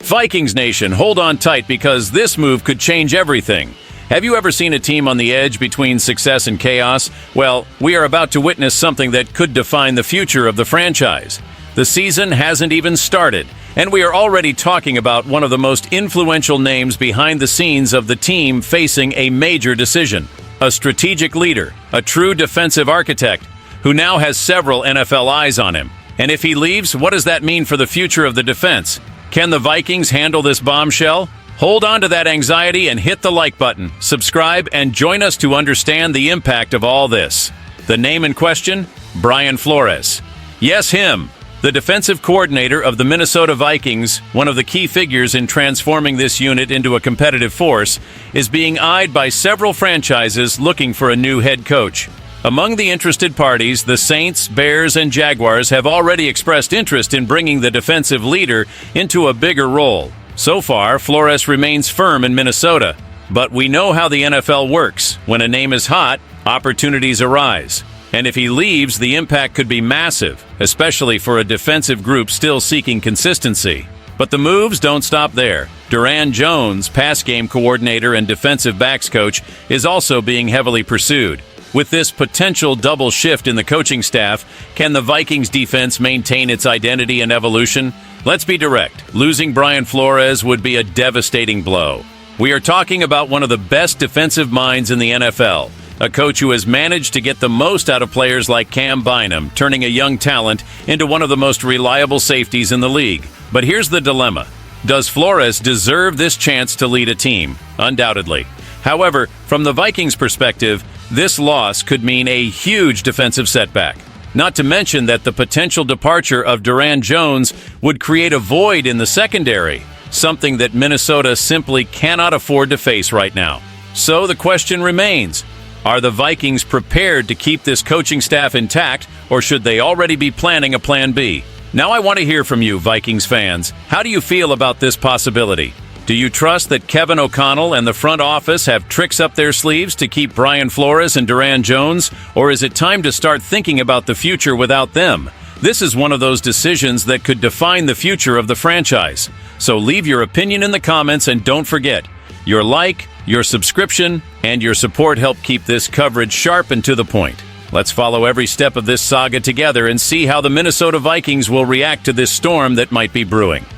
Vikings Nation, hold on tight because this move could change everything. Have you ever seen a team on the edge between success and chaos? Well, we are about to witness something that could define the future of the franchise. The season hasn't even started, and we are already talking about one of the most influential names behind the scenes of the team facing a major decision. A strategic leader, a true defensive architect, who now has several NFL eyes on him. And if he leaves, what does that mean for the future of the defense? Can the Vikings handle this bombshell? Hold on to that anxiety and hit the like button, subscribe, and join us to understand the impact of all this. The name in question? Brian Flores. Yes, him. The defensive coordinator of the Minnesota Vikings, one of the key figures in transforming this unit into a competitive force, is being eyed by several franchises looking for a new head coach. Among the interested parties, the Saints, Bears, and Jaguars have already expressed interest in bringing the defensive leader into a bigger role. So far, Flores remains firm in Minnesota, but we know how the NFL works. When a name is hot, opportunities arise. And if he leaves, the impact could be massive, especially for a defensive group still seeking consistency. But the moves don't stop there. Duran Jones, pass game coordinator and defensive backs coach, is also being heavily pursued. With this potential double shift in the coaching staff, can the Vikings defense maintain its identity and evolution? Let's be direct. Losing Brian Flores would be a devastating blow. We are talking about one of the best defensive minds in the NFL, a coach who has managed to get the most out of players like Cam Bynum, turning a young talent into one of the most reliable safeties in the league. But here's the dilemma. Does Flores deserve this chance to lead a team? Undoubtedly. However, from the Vikings' perspective, this loss could mean a huge defensive setback. Not to mention that the potential departure of Duran Jones would create a void in the secondary, something that Minnesota simply cannot afford to face right now. So the question remains, are the Vikings prepared to keep this coaching staff intact, or should they already be planning a plan B? Now I want to hear from you, Vikings fans. How do you feel about this possibility? Do you trust that Kevin O'Connell and the front office have tricks up their sleeves to keep Brian Flores and Duran Jones, or is it time to start thinking about the future without them? This is one of those decisions that could define the future of the franchise. So leave your opinion in the comments, and don't forget, your like, your subscription, and your support help keep this coverage sharp and to the point. Let's follow every step of this saga together and see how the Minnesota Vikings will react to this storm that might be brewing.